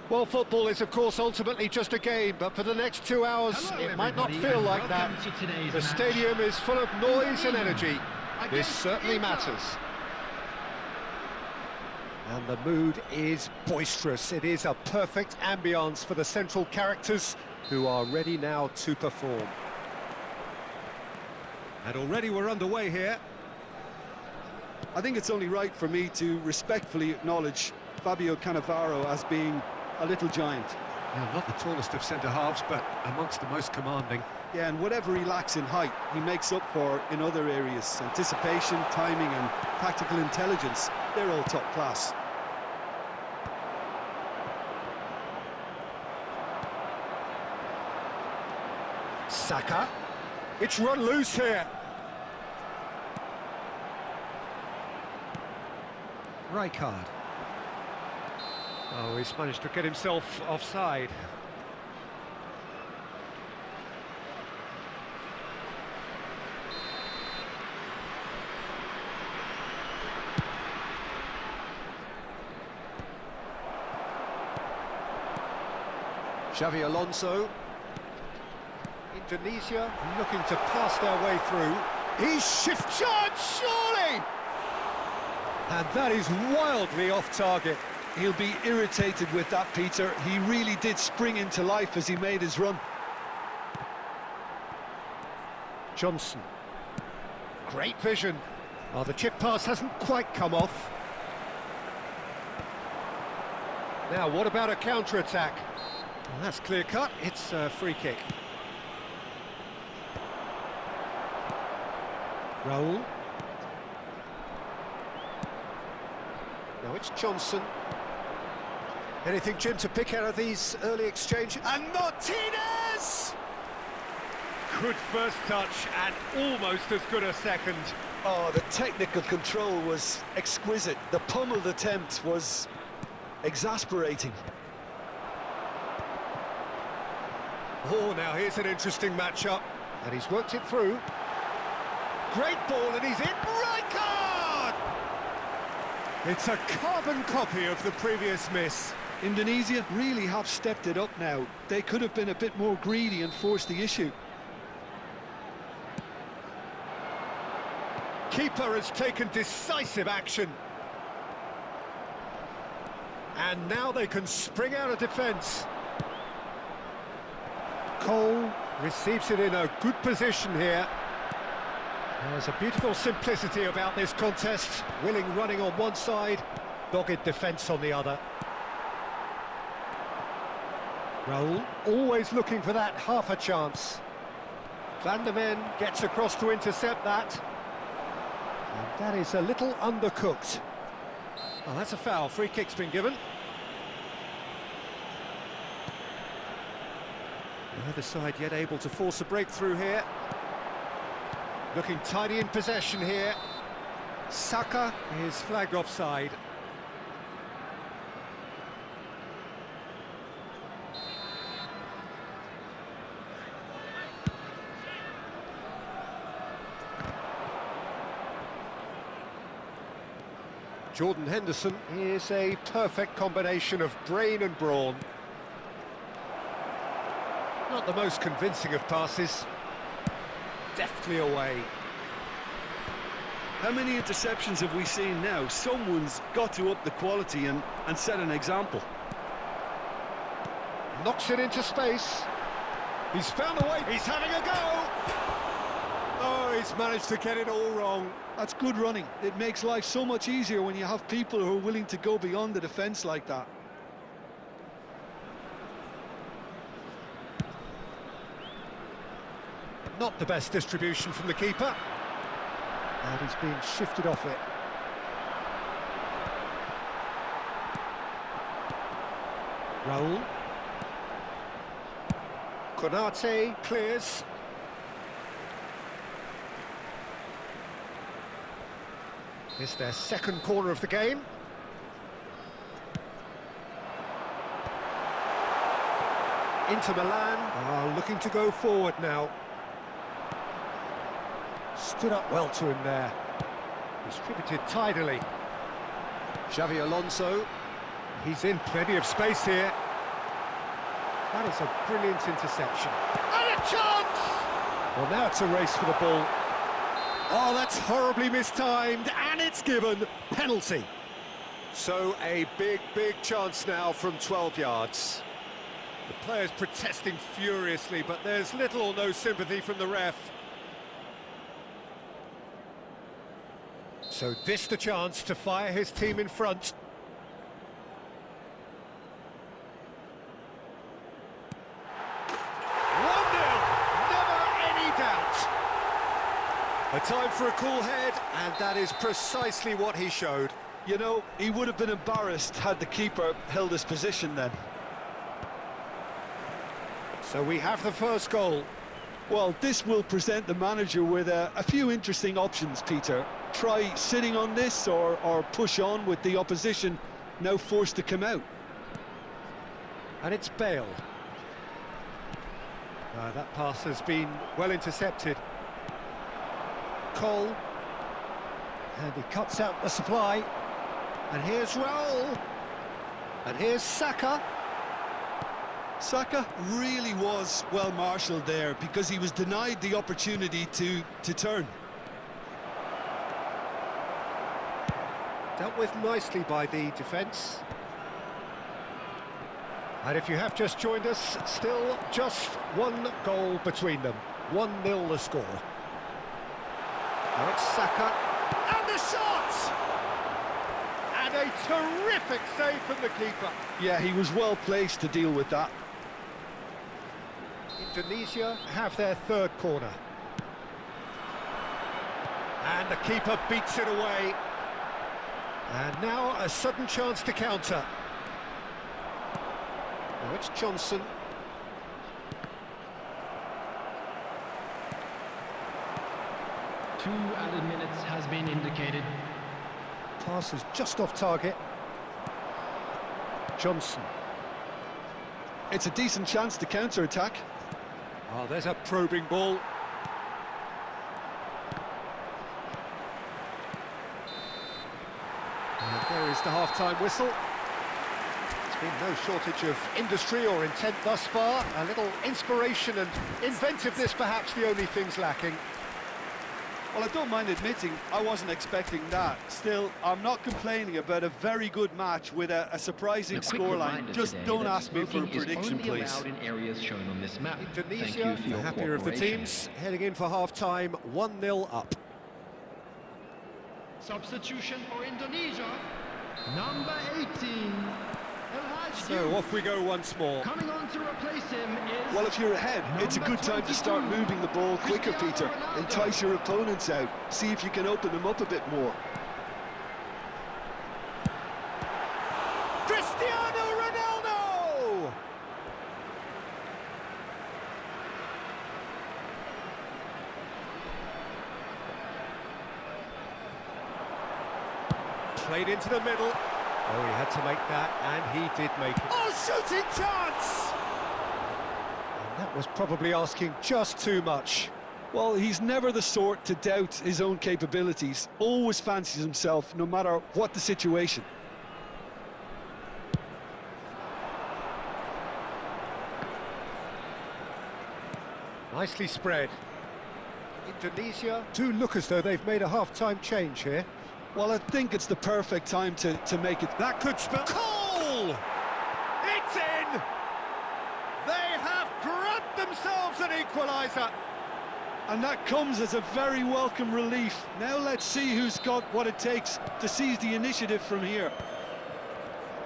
Well, football is, of course, ultimately just a game, but for the next 2 hours, it might not feel like that. The stadium is full of noise and energy. This certainly matters. And the mood is boisterous. It is a perfect ambience for the central characters who are ready now to perform. And already we're underway here. I think it's only right for me to respectfully acknowledge Fabio Cannavaro as being a little giant. Yeah, not the tallest of centre-halves, but amongst the most commanding. Yeah, and whatever he lacks in height, he makes up for in other areas. Anticipation, timing and tactical intelligence, they're all top class. Saka. It's run loose here. Rijkaard. Oh, he's managed to get himself offside. Xavi Alonso. Indonesia looking to pass their way through. He's shift chance, surely! And that is wildly off target. He'll be irritated with that, Peter. He really did spring into life as he made his run. Johnson. Great vision. Oh, the chip pass hasn't quite come off. Now, what about a counter-attack? Well, that's clear-cut. It's a free kick. Raul. Now it's Johnson. Anything, Jim, to pick out of these early exchanges? And Martinez! Good first touch and almost as good a second. Oh, the technical control was exquisite. The pummeled attempt was exasperating. Oh, now here's an interesting matchup. And he's worked it through. Great ball, and he's in. Rijkaard! It's a carbon copy of the previous miss. Indonesia really have stepped it up now. They could have been a bit more greedy and forced the issue. Keeper has taken decisive action. And now they can spring out of defence. Cole receives it in a good position here. There's a beautiful simplicity about this contest. Willing running on one side, dogged defence on the other. Raul always looking for that half a chance. Van der Ven gets across to intercept that. And that is a little undercooked. Oh, that's a foul. Free kick's been given. Neither side yet able to force a breakthrough here. Looking tidy in possession here. Saka is flagged offside. Jordan Henderson is a perfect combination of brain and brawn. Not the most convincing of passes. Deftly away. How many interceptions have we seen now? Someone's got to up the quality and set an example. Knocks it into space. He's found a way. He's having a go. Oh, he's managed to get it all wrong. That's good running. It makes life so much easier when you have people who are willing to go beyond the defence like that. Not the best distribution from the keeper. And he's being shifted off it. Raul. Konate clears. It's their second corner of the game. Inter Milan are looking to go forward now. Stood up well to him there. Distributed tidily. Xavi Alonso. He's in plenty of space here. That is a brilliant interception. And a chance! Well, now it's a race for the ball. Oh, that's horribly mistimed, and it's given penalty. So a big chance now from 12 yards. The players protesting furiously, but there's little or no sympathy from the ref. So this the chance to fire his team in front. A time for a cool head, and that is precisely what he showed. You know, he would have been embarrassed had the keeper held his position then. So we have the first goal. Well, this will present the manager with a few interesting options, Peter. Try sitting on this or push on with the opposition now forced to come out. And it's Bale. That pass has been well intercepted. Cole, and he cuts out the supply, and here's Raul, and here's Saka. Saka really was well marshalled there because he was denied the opportunity to turn. Dealt with nicely by the defence. And if you have just joined us, still just one goal between them. 1-0 the score. Now it's Saka, and the shot! And a terrific save from the keeper. Yeah, he was well placed to deal with that. Indonesia have their third corner. And the keeper beats it away. And now a sudden chance to counter. Now it's Johnson. Two added minutes has been indicated. Pass is just off target. Johnson. It's a decent chance to counter-attack. Oh, there's a probing ball. And there is the half-time whistle. There's been no shortage of industry or intent thus far. A little inspiration and inventiveness, perhaps the only things lacking. Well, I don't mind admitting I wasn't expecting that. Still, I'm not complaining about a very good match with a surprising scoreline. Just don't ask me for a prediction, please. In areas shown on this map. Indonesia, the happier of the teams, heading in for half-time, 1-0 up. Substitution for Indonesia, number 18. So off we go once more. Coming on to replace him is... Well, if you're ahead, it's a good time to start moving the ball quicker, Peter. Entice your opponents out. See if you can open them up a bit more. Cristiano Ronaldo! Played into the middle. Oh, he had to make that, and he did make it. Oh, shooting chance! And that was probably asking just too much. Well, he's never the sort to doubt his own capabilities. Always fancies himself, no matter what the situation. Nicely spread. Indonesia do look as though they've made a half-time change here. Well, I think it's the perfect time to make it. That could spell... Goal! It's in! They have grabbed themselves an equaliser. And that comes as a very welcome relief. Now let's see who's got what it takes to seize the initiative from here.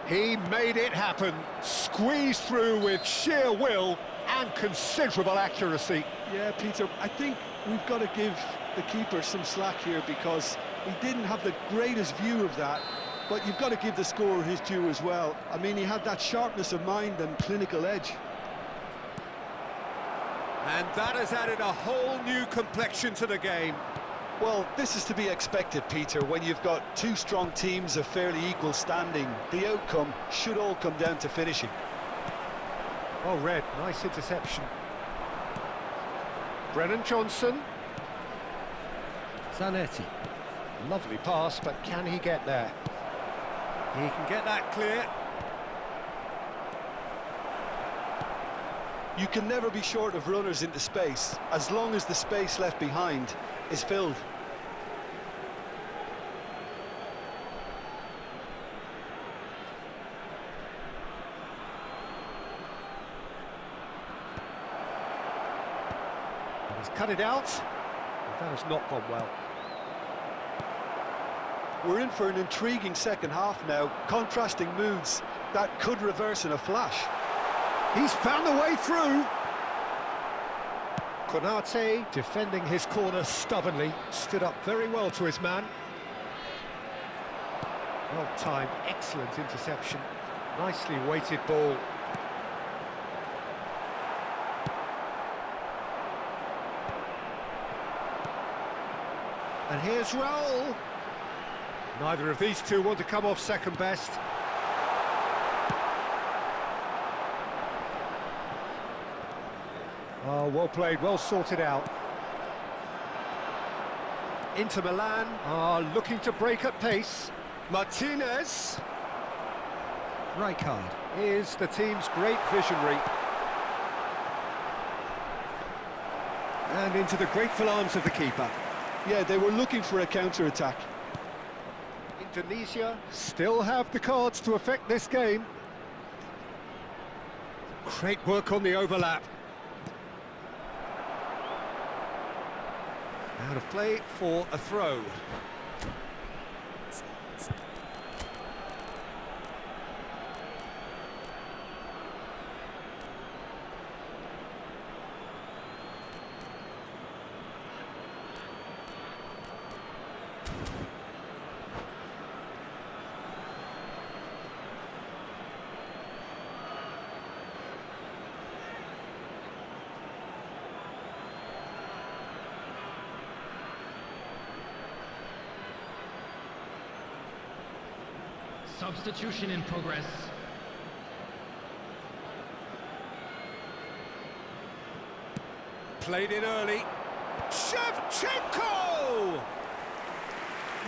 He made it happen. Squeezed through with sheer will and considerable accuracy. Yeah, Peter, I think we've got to give the keeper some slack here because he didn't have the greatest view of that, but you've got to give the scorer his due as well. I mean, he had that sharpness of mind and clinical edge. And that has added a whole new complexion to the game. Well, this is to be expected, Peter, when you've got two strong teams of fairly equal standing. The outcome should all come down to finishing. Well read, nice interception. Brennan Johnson. Zanetti. Lovely pass, but can he get there? He can get that clear. You can never be short of runners into space, as long as the space left behind is filled. He's cut it out. That has not gone well. We're in for an intriguing second half now, contrasting moods that could reverse in a flash. He's found a way through. Konate defending his corner stubbornly, stood up very well to his man. Well timed, excellent interception. Nicely weighted ball. And here's Raul. Neither of these two want to come off second best. Oh, well played, well sorted out. Inter Milan are looking to break at pace. Martinez. Rijkaard is the team's great visionary. And into the grateful arms of the keeper. Yeah, they were looking for a counter-attack. Indonesia still have the cards to affect this game. Great work on the overlap. Out of play for a throw. Substitution in progress. Played in early. Shevchenko!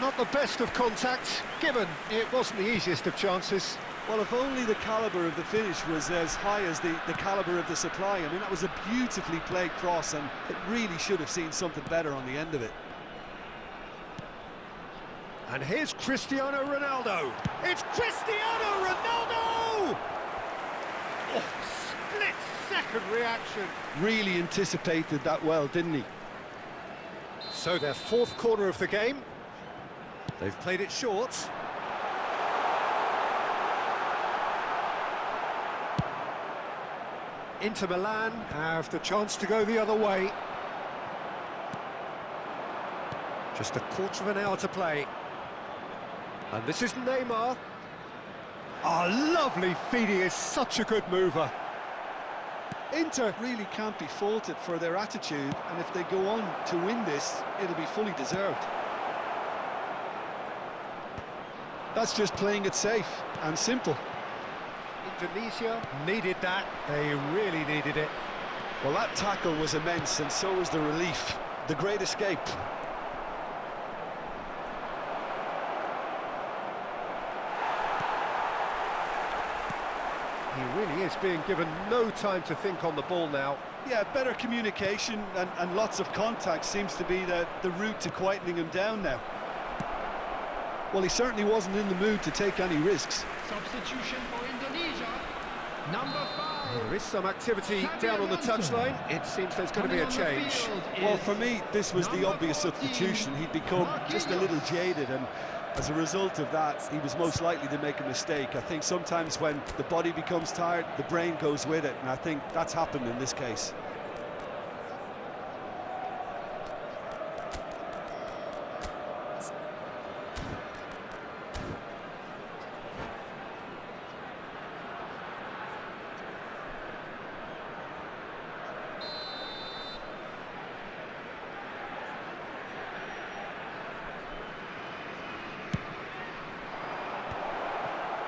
Not the best of contact, given it wasn't the easiest of chances. Well, if only the calibre of the finish was as high as the calibre of the supply. I mean, that was a beautifully played cross, and it really should have seen something better on the end of it. And here's Cristiano Ronaldo. It's Cristiano Ronaldo! Oh, split-second reaction. Really anticipated that well, didn't he? So their fourth corner of the game. They've played it short. Inter Milan have the chance to go the other way. Just a quarter of an hour to play. And this is Neymar. Oh, lovely feed, he is such a good mover. Inter really can't be faulted for their attitude, and if they go on to win this, it'll be fully deserved. That's just playing it safe and simple. Indonesia needed that, they really needed it. Well, that tackle was immense, and so was the relief. The great escape. He really is being given no time to think on the ball now. Yeah, better communication and lots of contact seems to be the route to quietening him down now. Well, he certainly wasn't in the mood to take any risks. Substitution for Indonesia. Number 5. There is some activity down on the touchline. It seems there's going to be a change. Well, for me, this was the obvious substitution. He'd become just a little jaded, and as a result of that, he was most likely to make a mistake. I think sometimes when the body becomes tired, the brain goes with it, and I think that's happened in this case.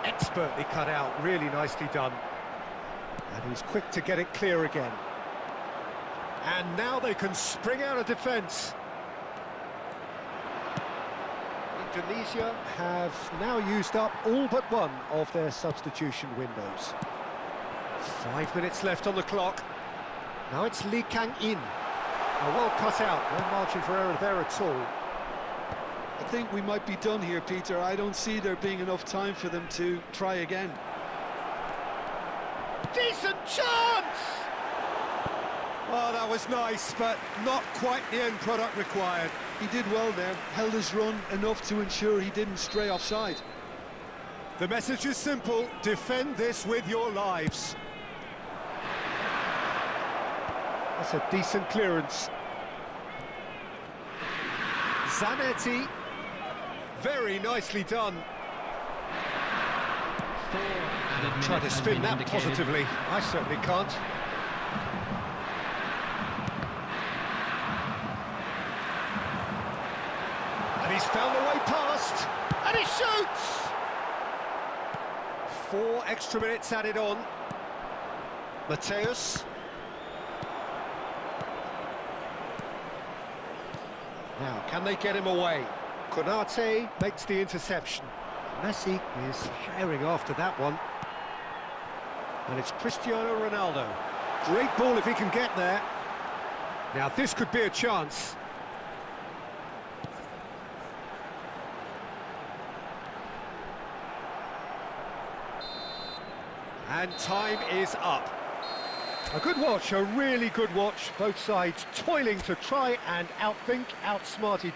Expertly cut out, really nicely done. And he's quick to get it clear again. And now they can spring out of defence. Indonesia have now used up all but one of their substitution windows. 5 minutes left on the clock. Now it's Lee Kang-in. Well cut out, no margin for error there at all. I think we might be done here, Peter. I don't see there being enough time for them to try again. Decent chance! Oh, that was nice, but not quite the end product required. He did well there, held his run enough to ensure he didn't stray offside. The message is simple: defend this with your lives. That's a decent clearance. Zanetti. Very nicely done. Try to spin that positively. I certainly can't. And he's found the way past. And he shoots! 4 extra minutes added on. Mateus. Now, can they get him away? Konate makes the interception. Messi is firing after that one. And it's Cristiano Ronaldo. Great ball if he can get there. Now, this could be a chance. And time is up. A good watch, a really good watch. Both sides toiling to try and outthink, outsmart each